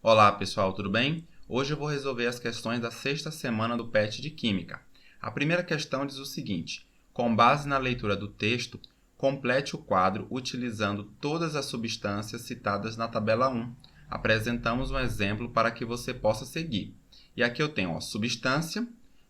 Olá pessoal, tudo bem? Hoje eu vou resolver as questões da sexta semana do PET de Química. A primeira questão diz o seguinte: com base na leitura do texto, complete o quadro utilizando todas as substâncias citadas na tabela 1. Apresentamos um exemplo para que você possa seguir. E aqui eu tenho substância,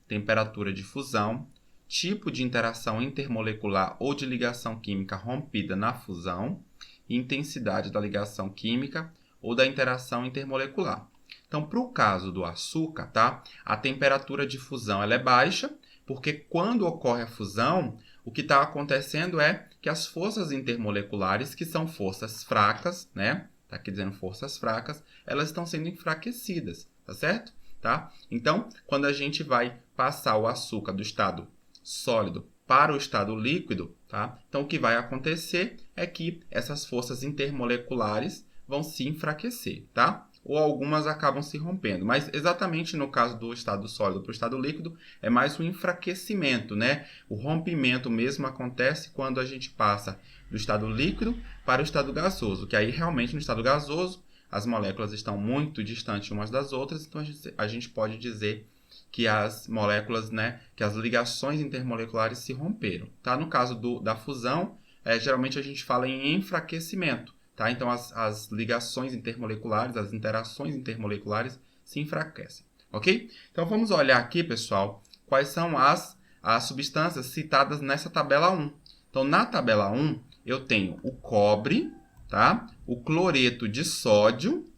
temperatura de fusão, tipo de interação intermolecular ou de ligação química rompida na fusão e intensidade da ligação química ou da interação intermolecular. Então, para o caso do açúcar, tá? A temperatura de fusão ela é baixa, porque quando ocorre a fusão, o que está acontecendo é que as forças intermoleculares, que são forças fracas, né? Está aqui dizendo forças fracas, elas estão sendo enfraquecidas, tá certo? Tá? Então, quando a gente vai passar o açúcar do estado sólido para o estado líquido, tá? Então, o que vai acontecer é que essas forças intermoleculares vão se enfraquecer, tá? Ou algumas acabam se rompendo. Mas exatamente no caso do estado sólido para o estado líquido, é mais um enfraquecimento, né? O rompimento mesmo acontece quando a gente passa do estado líquido para o estado gasoso, que aí realmente no estado gasoso as moléculas estão muito distantes umas das outras, então a gente pode dizer que as moléculas, né, que as ligações intermoleculares se romperam. Tá? No caso da fusão, geralmente a gente fala em enfraquecimento. Tá? Então, as ligações intermoleculares, as interações intermoleculares se enfraquecem. Ok? Então, vamos olhar aqui, pessoal, quais são as substâncias citadas nessa tabela 1. Então, na tabela 1, eu tenho o cobre, tá? O cloreto de sódio.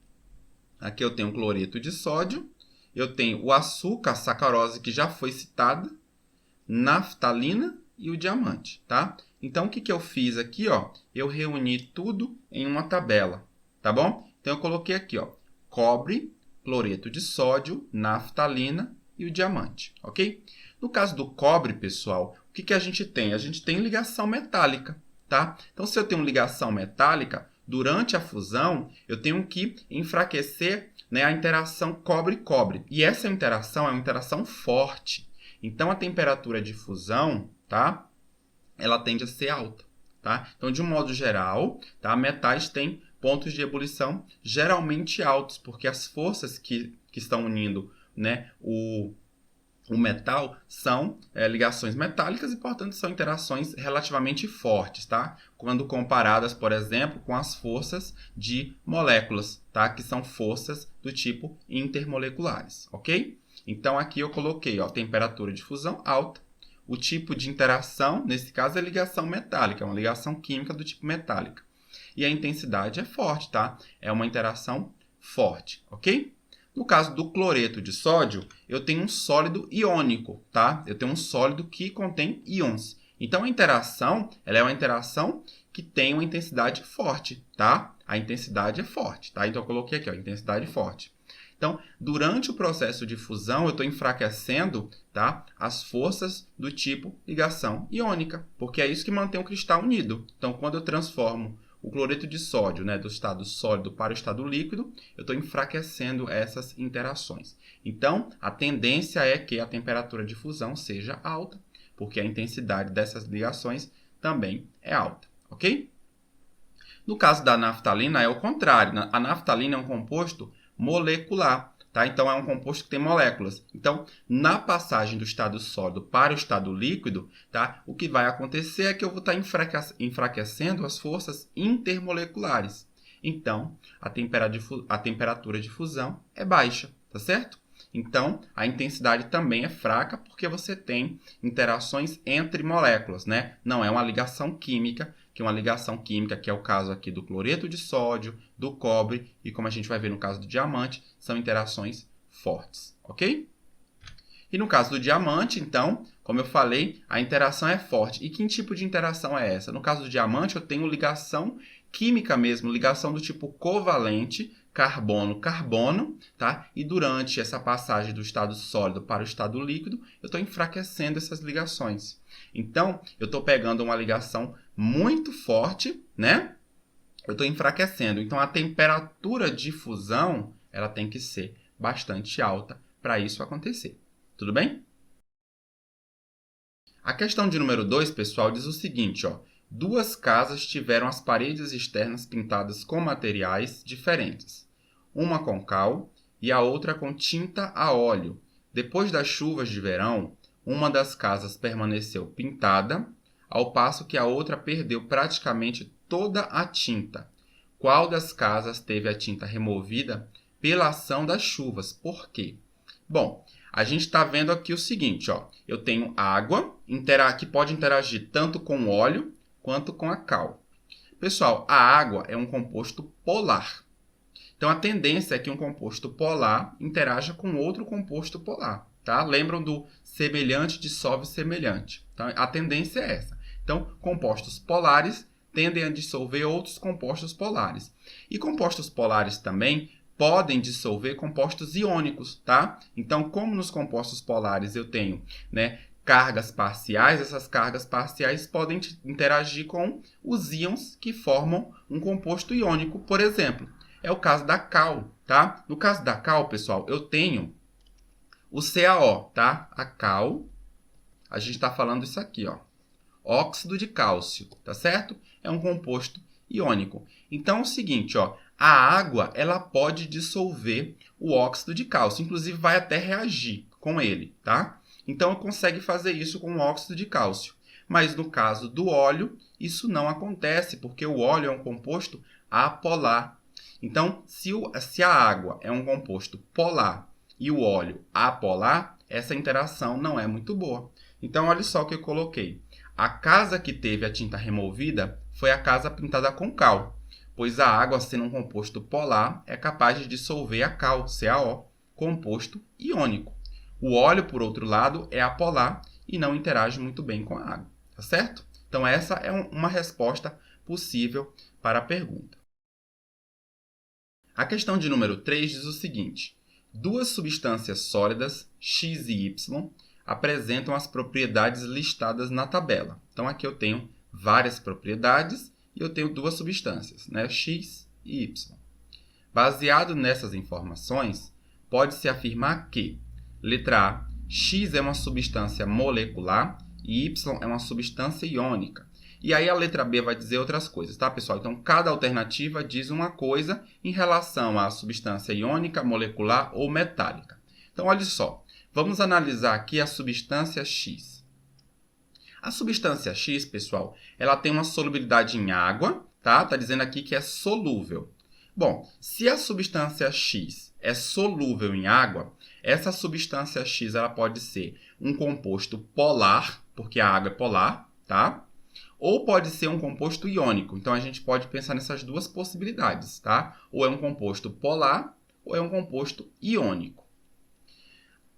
Aqui eu tenho o cloreto de sódio. Eu tenho o açúcar, a sacarose, que já foi citada, naftalina e o diamante, tá? Então, o que eu fiz aqui, ó? Eu reuni tudo em uma tabela, tá bom? Então, eu coloquei aqui, ó, cobre, cloreto de sódio, naftalina e o diamante, ok? No caso do cobre, pessoal, o que a gente tem? A gente tem ligação metálica, tá? Então, se eu tenho ligação metálica, durante a fusão, eu tenho que enfraquecer, né, a interação cobre-cobre. E essa interação é uma interação forte. Então, a temperatura de fusão, tá? Ela tende a ser alta, tá? Então, de um modo geral, tá? Metais têm pontos de ebulição geralmente altos, porque as forças que estão unindo, né, o metal são ligações metálicas e, portanto, são interações relativamente fortes, tá? Quando comparadas, por exemplo, com as forças de moléculas, tá? Que são forças do tipo intermoleculares, ok? Então, aqui eu coloquei, ó, temperatura de fusão alta. O tipo de interação, nesse caso, é ligação metálica, é uma ligação química do tipo metálica. E a intensidade é forte, tá? É uma interação forte, ok? No caso do cloreto de sódio, eu tenho um sólido iônico, tá? Eu tenho um sólido que contém íons. Então, a interação, ela é uma interação que tem uma intensidade forte, tá? A intensidade é forte, tá? Então, eu coloquei aqui, ó, intensidade forte. Então, durante o processo de fusão, eu estou enfraquecendo, tá, as forças do tipo ligação iônica, porque é isso que mantém o cristal unido. Então, quando eu transformo o cloreto de sódio, né, do estado sólido para o estado líquido, eu estou enfraquecendo essas interações. Então, a tendência é que a temperatura de fusão seja alta, porque a intensidade dessas ligações também é alta, ok? No caso da naftalina, é o contrário. A naftalina é um composto molecular, tá? Então, é um composto que tem moléculas. Então, na passagem do estado sólido para o estado líquido, tá? O que vai acontecer é que eu vou estar enfraquecendo as forças intermoleculares. Então, a temperatura de fusão é baixa, tá certo? Então, a intensidade também é fraca porque você tem interações entre moléculas, né? Não é uma ligação química, que é o caso aqui do cloreto de sódio, do cobre e, como a gente vai ver no caso do diamante, são interações fortes, ok? E no caso do diamante, então, como eu falei, a interação é forte. E que tipo de interação é essa? No caso do diamante, eu tenho ligação química mesmo, ligação do tipo covalente, carbono-carbono, tá? E durante essa passagem do estado sólido para o estado líquido, eu estou enfraquecendo essas ligações. Então, eu estou pegando uma ligação muito forte, né? Eu estou enfraquecendo. Então, a temperatura de fusão, ela tem que ser bastante alta para isso acontecer. Tudo bem? A questão de número 2, pessoal, diz o seguinte, ó. Duas casas tiveram as paredes externas pintadas com materiais diferentes. uma com cal e a outra com tinta a óleo. Depois das chuvas de verão, uma das casas permaneceu pintada, ao passo que a outra perdeu praticamente toda a tinta. Qual das casas teve a tinta removida pela ação das chuvas? Por quê? Bom, a gente está vendo aqui o seguinte, ó. Eu tenho água que pode interagir tanto com o óleo quanto com a cal. Pessoal, a água é um composto polar. Então, a tendência é que um composto polar interaja com outro composto polar. Tá? Lembram do semelhante dissolve semelhante. Então, a tendência é essa. Então, compostos polares tendem a dissolver outros compostos polares. E compostos polares também podem dissolver compostos iônicos, tá? Então, como nos compostos polares eu tenho, né, cargas parciais, essas cargas parciais podem interagir com os íons que formam um composto iônico, por exemplo. É o caso da cal, tá? No caso da cal, pessoal, eu tenho o CaO, tá? A cal, a gente está falando isso aqui, ó. Óxido de cálcio, tá certo? É um composto iônico. Então, é o seguinte, ó. A água, ela pode dissolver o óxido de cálcio. Inclusive, vai até reagir com ele, tá? Então, consegue fazer isso com o óxido de cálcio. Mas, no caso do óleo, isso não acontece, porque o óleo é um composto apolar. Então, se a água é um composto polar e o óleo apolar, essa interação não é muito boa. Então, olha só o que eu coloquei. A casa que teve a tinta removida foi a casa pintada com cal, pois a água, sendo um composto polar, é capaz de dissolver a cal, CaO, composto iônico. O óleo, por outro lado, é apolar e não interage muito bem com a água, tá certo? Então, essa é uma resposta possível para a pergunta. A questão de número 3 diz o seguinte: duas substâncias sólidas, X e Y, apresentam as propriedades listadas na tabela. Então, aqui eu tenho várias propriedades e eu tenho duas substâncias, né? X e Y. Baseado nessas informações, pode-se afirmar que, letra A, X é uma substância molecular e Y é uma substância iônica. E aí a letra B vai dizer outras coisas, tá, pessoal? Então, cada alternativa diz uma coisa em relação à substância iônica, molecular ou metálica. Então, olha só. Vamos analisar aqui a substância X. A substância X, pessoal, ela tem uma solubilidade em água, tá? Tá dizendo aqui que é solúvel. Bom, se a substância X é solúvel em água, essa substância X ela pode ser um composto polar, porque a água é polar, tá? Ou pode ser um composto iônico. Então, a gente pode pensar nessas duas possibilidades, tá? Ou é um composto polar, ou é um composto iônico.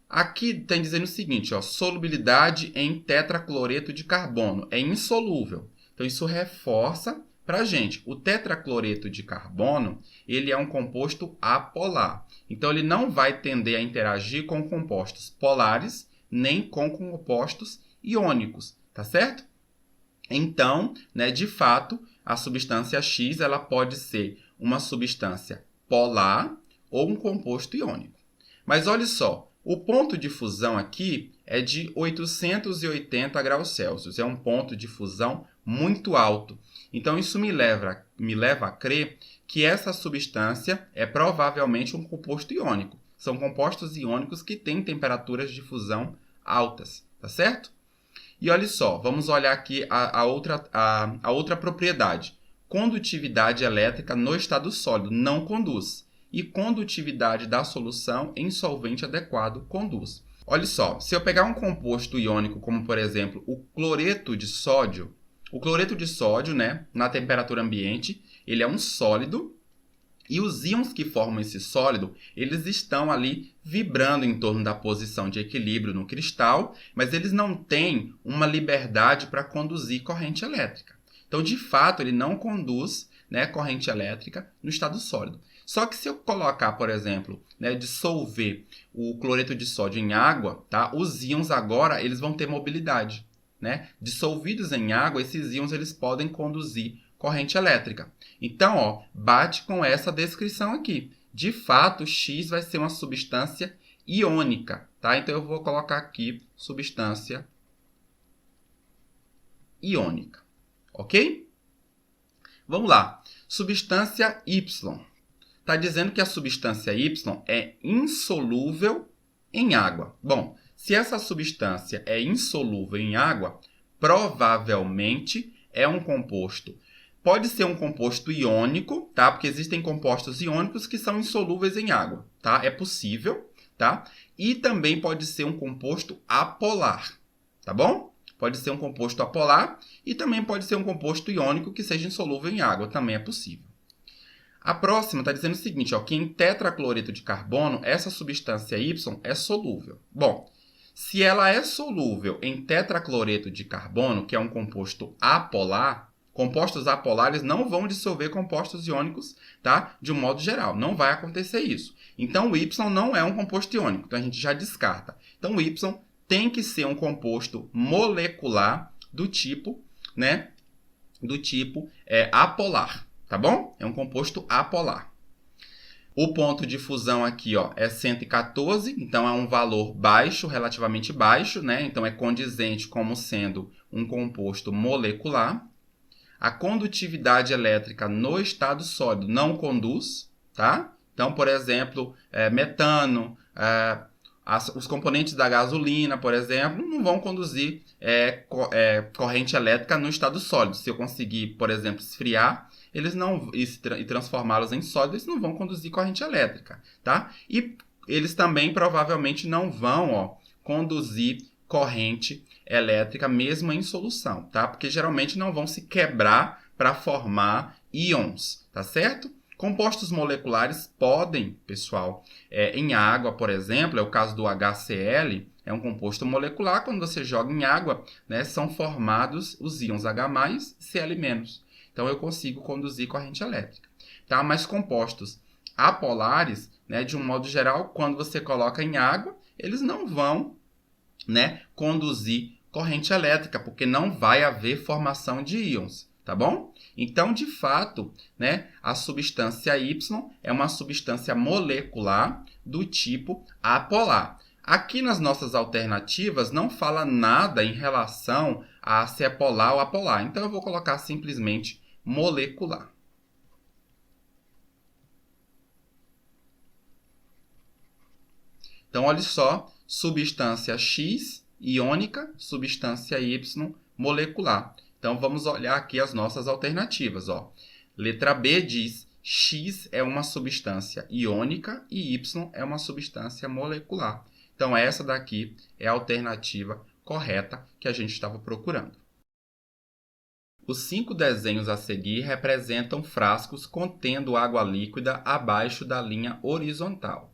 Aqui tem dizendo o seguinte, ó, solubilidade em tetracloreto de carbono, é insolúvel. Então, isso reforça para a gente. O tetracloreto de carbono, ele é um composto apolar. Então, ele não vai tender a interagir com compostos polares, nem com compostos iônicos, tá certo? Então, né, de fato, a substância X ela pode ser uma substância polar ou um composto iônico. Mas olha só, o ponto de fusão aqui é de 880 graus Celsius. É um ponto de fusão muito alto. Então, isso me leva a crer que essa substância é provavelmente um composto iônico. São compostos iônicos que têm temperaturas de fusão altas, tá certo? E olha só, vamos olhar aqui a outra propriedade. Condutividade elétrica no estado sólido não conduz. E condutividade da solução em solvente adequado conduz. Olha só, se eu pegar um composto iônico como, por exemplo, o cloreto de sódio, né, na temperatura ambiente, ele é um sólido e os íons que formam esse sólido, eles estão ali vibrando em torno da posição de equilíbrio no cristal, mas eles não têm uma liberdade para conduzir corrente elétrica. Então, de fato, ele não conduz, né, corrente elétrica no estado sólido. Só que se eu colocar, por exemplo, né, dissolver o cloreto de sódio em água, tá, os íons agora eles vão ter mobilidade. Né? Dissolvidos em água, esses íons eles podem conduzir corrente elétrica. Então, ó, bate com essa descrição aqui. De fato, X vai ser uma substância iônica. Tá? Então, eu vou colocar aqui substância iônica. Ok? Vamos lá. Substância Y. Está dizendo que a substância Y é insolúvel em água. Bom, se essa substância é insolúvel em água, provavelmente é um composto. Pode ser um composto iônico, tá? Porque existem compostos iônicos que são insolúveis em água, tá? É possível, tá? E também pode ser um composto apolar, tá bom? Pode ser um composto apolar e também pode ser um composto iônico que seja insolúvel em água, também é possível. A próxima está dizendo o seguinte, ó, que em tetracloreto de carbono, essa substância Y é solúvel. Bom, se ela é solúvel em tetracloreto de carbono, que é um composto apolar, compostos apolares não vão dissolver compostos iônicos, tá? De um modo geral, não vai acontecer isso. Então, o Y não é um composto iônico, então a gente já descarta. Então, o Y tem que ser um composto molecular do tipo, né? Do tipo apolar, tá bom? É um composto apolar. O ponto de fusão aqui, ó, é 114, então é um valor baixo, relativamente baixo, né? Então é condizente como sendo um composto molecular. A condutividade elétrica no estado sólido não conduz, tá? Então, por exemplo, metano, os componentes da gasolina, por exemplo, não vão conduzir corrente elétrica no estado sólido. Se eu conseguir, por exemplo, esfriar, eles não e transformá-los em sólidos, eles não vão conduzir corrente elétrica, tá? E eles também provavelmente não vão, conduzir corrente elétrica mesmo em solução, tá? Porque geralmente não vão se quebrar para formar íons, tá certo? Compostos moleculares podem, pessoal, em água, por exemplo, é o caso do HCl, é um composto molecular, quando você joga em água, né, são formados os íons H+, e Cl-. Então, eu consigo conduzir corrente elétrica, tá? Mas compostos apolares, né, de um modo geral, quando você coloca em água, eles não vão, né, conduzir corrente elétrica, porque não vai haver formação de íons, tá bom? Então, de fato, né, a substância Y é uma substância molecular do tipo apolar. Aqui nas nossas alternativas não fala nada em relação a se é polar ou apolar, então eu vou colocar simplesmente molecular. Então, olha só, substância X iônica, substância Y molecular. Então, vamos olhar aqui as nossas alternativas. Ó. Letra B diz X é uma substância iônica e Y é uma substância molecular. Então, essa daqui é a alternativa correta que a gente estava procurando. Os 5 desenhos a seguir representam frascos contendo água líquida abaixo da linha horizontal.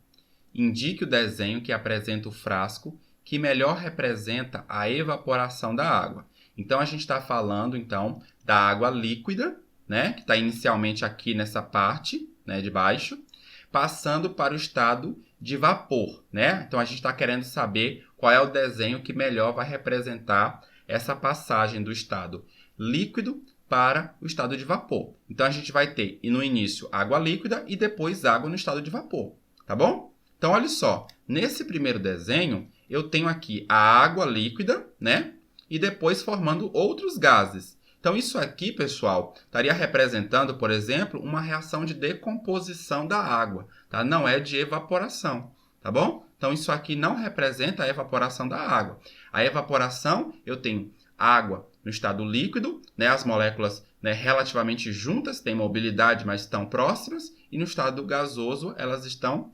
Indique o desenho que apresenta o frasco que melhor representa a evaporação da água. Então, a gente está falando, então, da água líquida, né, que está inicialmente aqui nessa parte, né, de baixo, passando para o estado de vapor, né? Então, a gente está querendo saber qual é o desenho que melhor vai representar essa passagem do estado líquido para o estado de vapor. Então, a gente vai ter, no início, água líquida e depois água no estado de vapor, tá bom? Então, olha só, nesse primeiro desenho, eu tenho aqui a água líquida, né? E depois formando outros gases. Então, isso aqui, pessoal, estaria representando, por exemplo, uma reação de decomposição da água, tá? Não é de evaporação, tá bom? Então, isso aqui não representa a evaporação da água. A evaporação, eu tenho água no estado líquido, né? As moléculas, né, relativamente juntas, têm mobilidade, mas estão próximas, e no estado gasoso, elas estão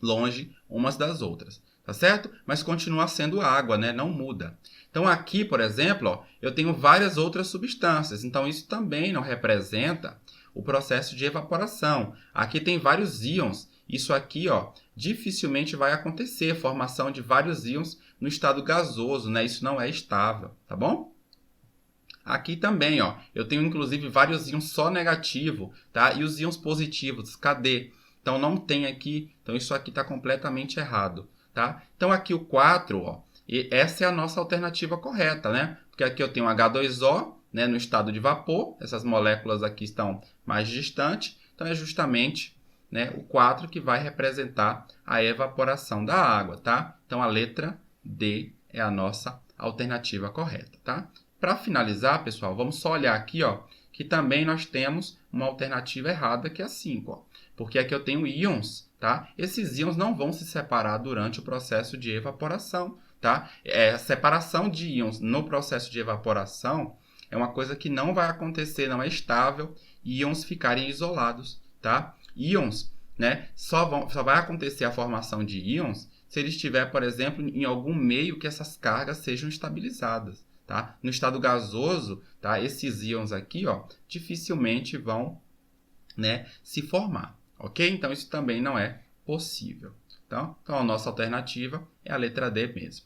longe umas das outras, tá certo? Mas continua sendo água, né? Não muda. Então, aqui, por exemplo, ó, eu tenho várias outras substâncias. Então, isso também não representa o processo de evaporação. Aqui tem vários íons. Isso aqui, ó, dificilmente vai acontecer, formação de vários íons no estado gasoso, né? Isso não é estável, tá bom? Aqui também, ó, eu tenho inclusive vários íons só negativo, tá? E os íons positivos, cadê? Então, não tem aqui. Então, isso aqui está completamente errado, tá? Então, aqui o 4, ó, e essa é a nossa alternativa correta, né? Porque aqui eu tenho H2O, né, no estado de vapor. Essas moléculas aqui estão mais distantes. Então, é justamente, né, o 4 que vai representar a evaporação da água, tá? Então, a letra D é a nossa alternativa correta, tá? Para finalizar, pessoal, vamos só olhar aqui, ó, que também nós temos uma alternativa errada, que é a 5. Ó. Porque aqui eu tenho íons, tá? Esses íons não vão se separar durante o processo de evaporação, tá? A separação de íons no processo de evaporação é uma coisa que não vai acontecer, não é estável, íons ficarem isolados, tá? Íons, né, só vai acontecer a formação de íons se ele estiver, por exemplo, em algum meio que essas cargas sejam estabilizadas, tá? No estado gasoso, tá, esses íons aqui, ó, dificilmente vão, né, se formar, ok? Então, isso também não é possível. Então a nossa alternativa é a letra D mesmo.